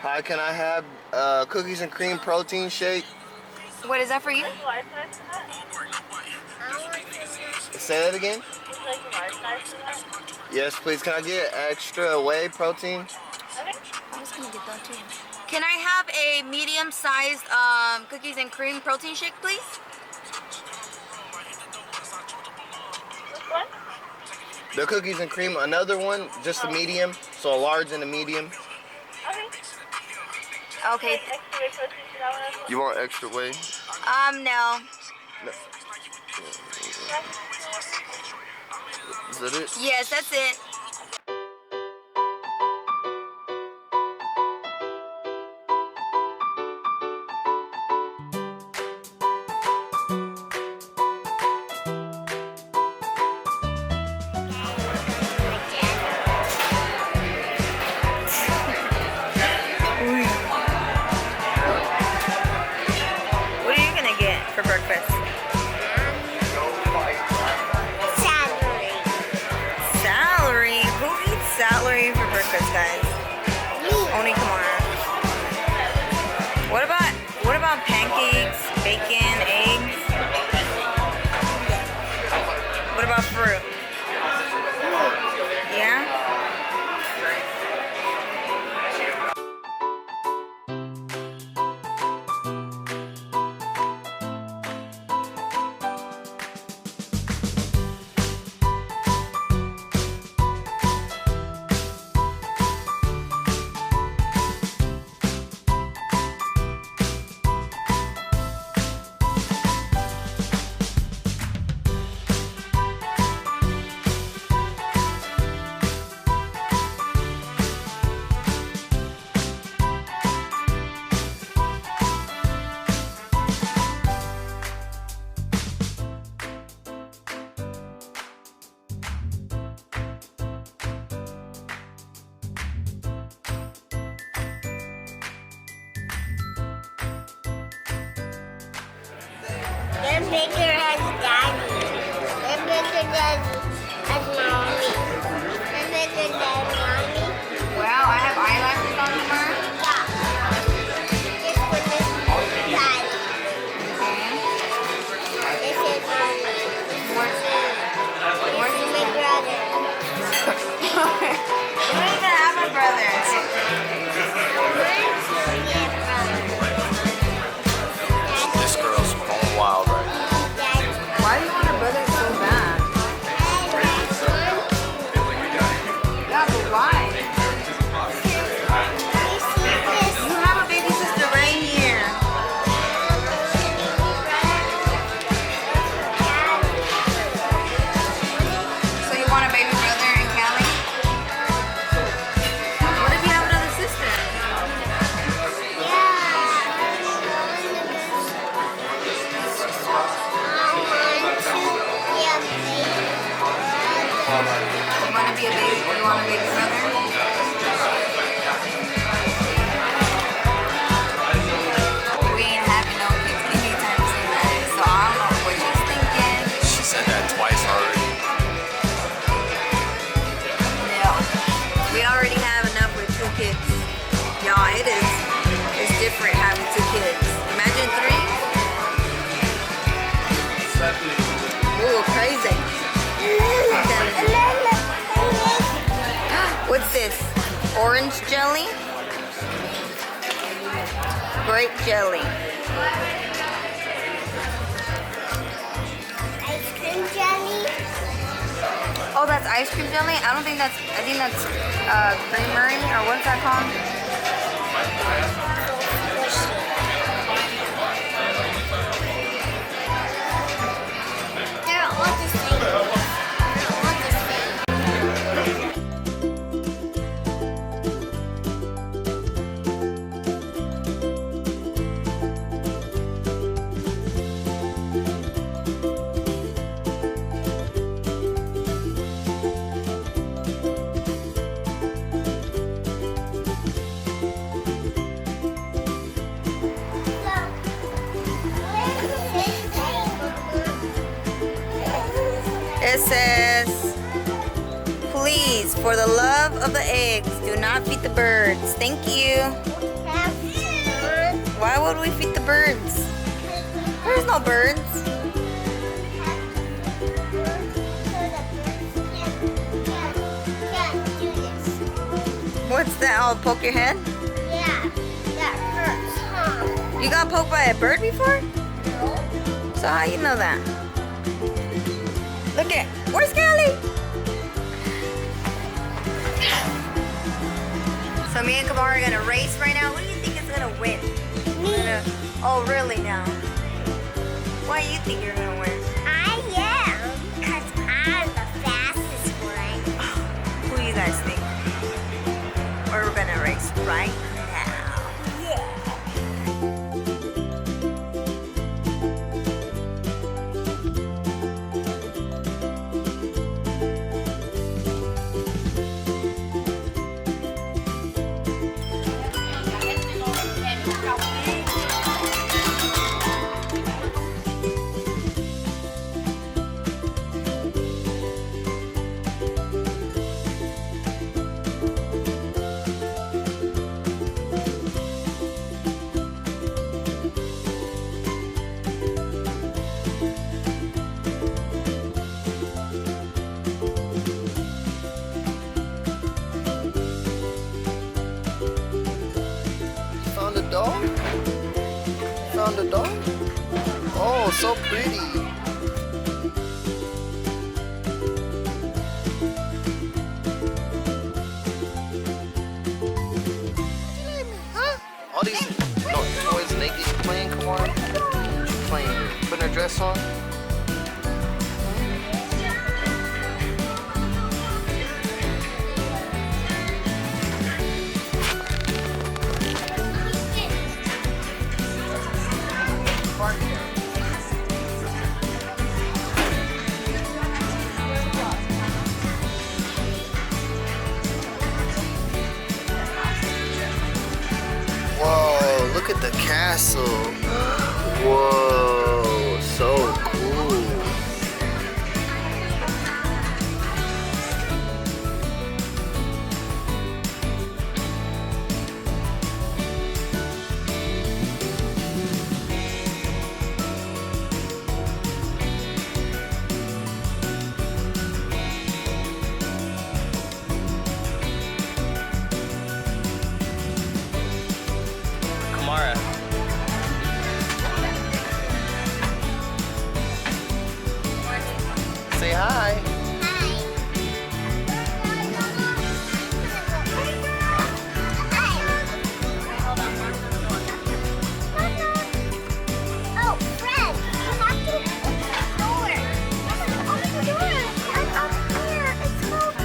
Hi, can I have cookies and cream protein shake? What is that for you? Say that again? Yes, please. Can I get extra whey protein? I was gonna get that too. Can I have a medium-sized cookies and cream protein shake, please? The cookies and cream, another one, just a medium, so a large and a medium. Okay. You want extra whey? No. Is that it? Yes, that's it. What are you gonna get for breakfast? Celery. Celery? Who eats celery for breakfast, guys? Only Kamara. What about pancakes, bacon, eggs? What about fruit? Yeah? Their bigger has daddy. Their bigger daddy has mommy. Their bigger daddy mommy. Wow, I have eyelashes on Kamara. Yeah. This one is daddy. This is mommy. Where's my brother? You don't even have a brother. This girl's going wild right now. Why do you want a brother so bad? Yeah, but why? You have a baby sister right here. So you want a baby brother in Cali? What if you have another sister? You want to be a baby? You want a baby brother? We ain't having no kids anytime soon, so I don't know what she's thinking. She said that twice already. No, we already have enough with 2 kids. Y'all, it's different having 2 kids. Imagine 3. Ooh, crazy. I'm telling you. What's this? Orange jelly? Grape jelly. Ice cream jelly. Oh, that's ice cream jelly? I think that's creamery, or what's that called? They're all the same. They're all the same. It says, please It's for the love of the eggs. Do not feed the birds. Thank you. Why would we feed the birds? There's no birds. What's that? I'll poke your head? Yeah, that hurts, huh? You got poked by a bird before? No. So how you know that? Look at, where's Callie? So me and Kamara are gonna race right now. Who do you think is gonna win? Oh really now? Why do you think you're gonna win? I am, because I'm the fastest one. Who do you guys think? We're gonna race right now. Yeah. Found a dog? Found a dog? Oh, so pretty. All these toys naked playing, come on. Playing, putting her dress on. Whoa, look at the castle. Whoa, so cool. Kamara. Say hi. Oh, Fred, come up to the door. Open the door. I'm up here. It's cold.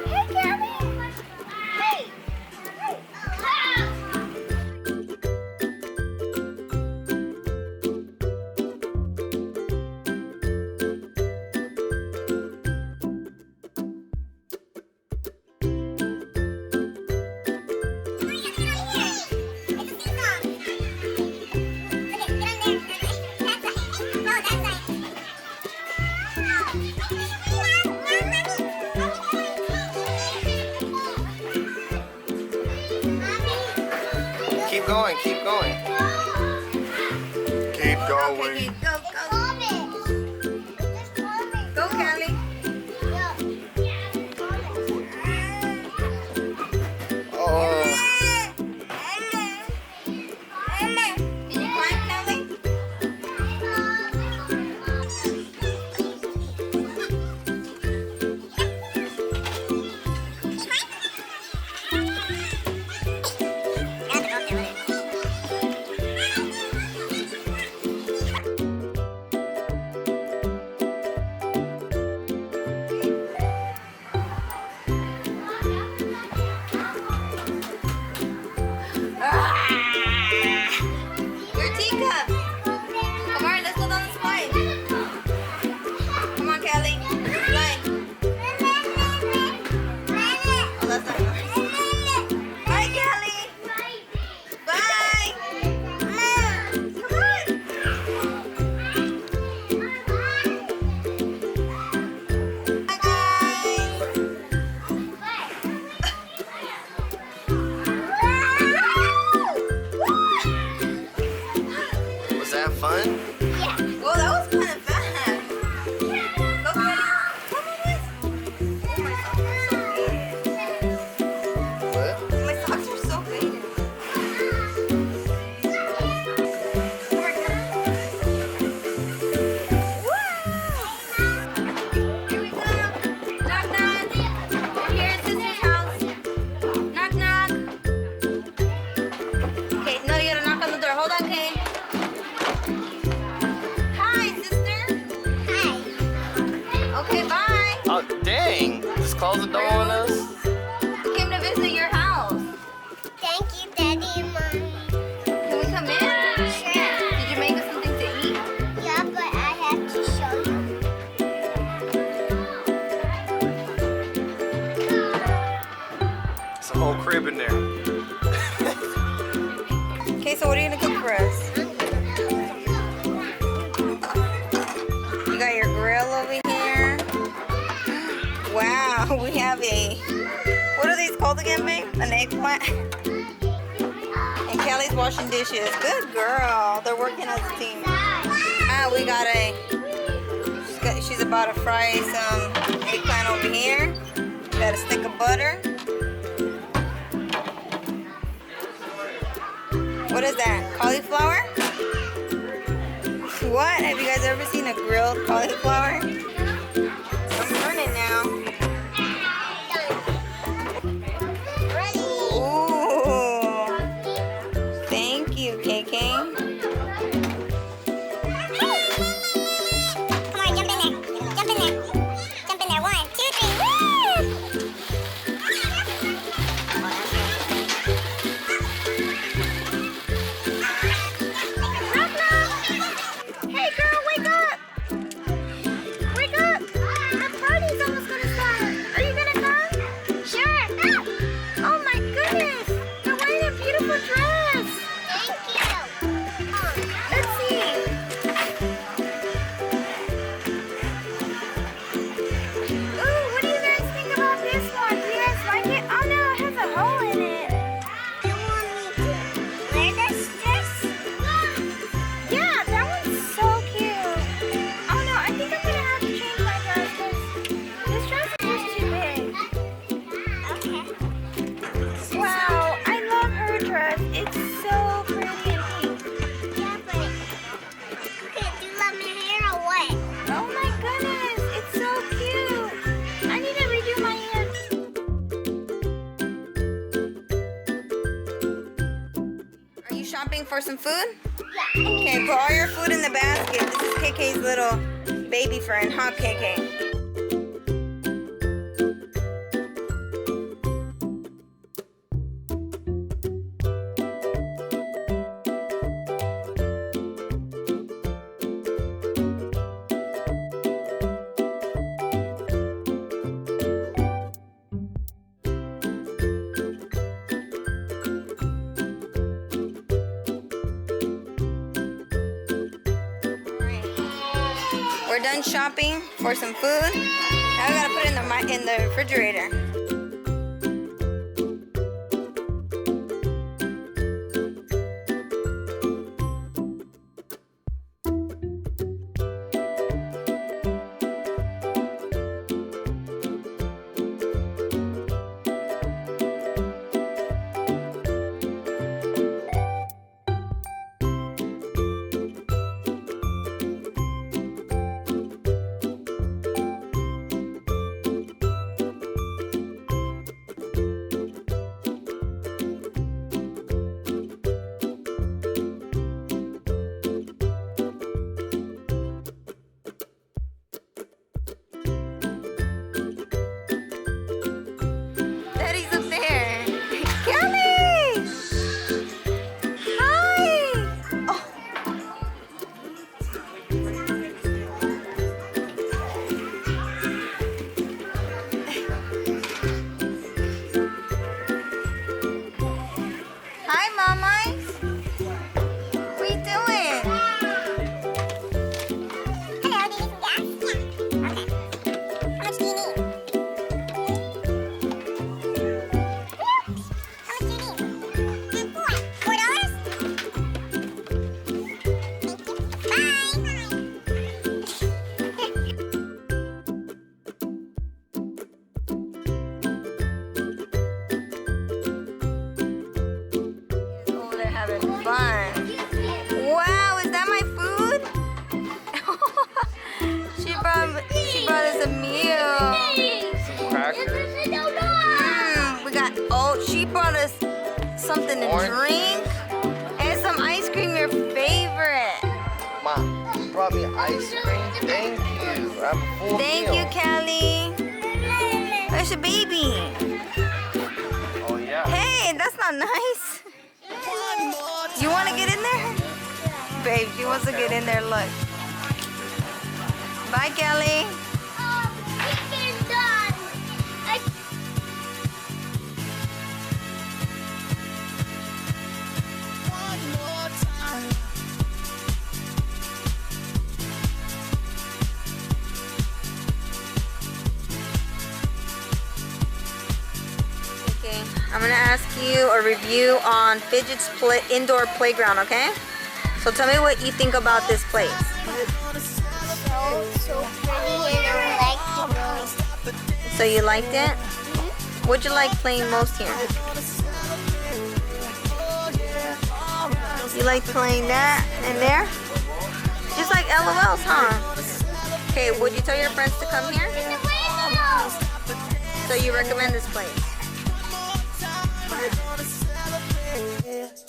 Hey, Gabby. Hey. Keep going, keep going. Keep going. Okay, go, go, Callie. Oh, Did you climb, Callie? close the door on us? We came to visit your house. Thank you, Daddy and Mommy. Can we come in? Sure. Did you make us something to eat? Yeah, but I have to show you. It's a whole crib in there. Okay, so what are you gonna cook for us? You got your grill over here. Wow, we have a, what are these called again, babe? An eggplant? And Kelly's washing dishes. Good girl. They're working as a team. Ah, we got she's about to fry some eggplant over here. Got a stick of butter. What is that? Cauliflower? What? Have you guys ever seen a grilled cauliflower? I'm learning now. Ready? Ooh. Thank you, KK. Come on, jump in there. Jump in there. Jump in there. 1, 2, 3. Woo! Hey girl, wake up! Wake up! The party's almost gonna start. Are you gonna come? Sure. Oh my goodness! You're wearing a beautiful dress. Thank you. Let's see. Ooh, what do you guys think about this one? Do you guys like it? Oh no, it has a hole in it. You want me to wear this dress? Yeah, that one's so cute. Oh no, I think I'm gonna have to change my dress because this dress is just too big. Okay. Wow, I love her dress. It's so pretty and pink. Yeah, but okay, do you love my hair or what? Oh my goodness, it's so cute. I need to redo my hair. Are you shopping for some food? Okay, put all your food in the basket. This is KK's little baby friend, huh, KK? We're done shopping for some food. Now we gotta put it in the refrigerator. Daddy's up there. Kelly! Hi! Oh. Hi, Mama. What are you doing? Hello, do you need some gas? Yeah. Okay. How much do you need? How much do you need? $4. $4? Thank you. Over there having fun. Wow, is that my food? she brought us a meal. Crackers. We got, oh, she brought us something to Orange. drink and some ice cream, your favorite. Mom, you brought me ice cream. Thank you. I'm full Thank meal. you, Kelly. there's a baby. Oh yeah. Hey, that's not nice. You want to get in there? Babe, she wants to get in there. Look. Bye, Kelly. It's done. Okay, I'm gonna ask you a review on Fidgets indoor playground, okay? So tell me what you think about this place. So pretty and I like to go. So you liked it? What'd you like playing most here? You like playing that and there? Just like LOLs, huh? Okay, would you tell your friends to come here? So you recommend this place?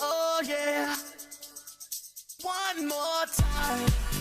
Oh yeah, one more time.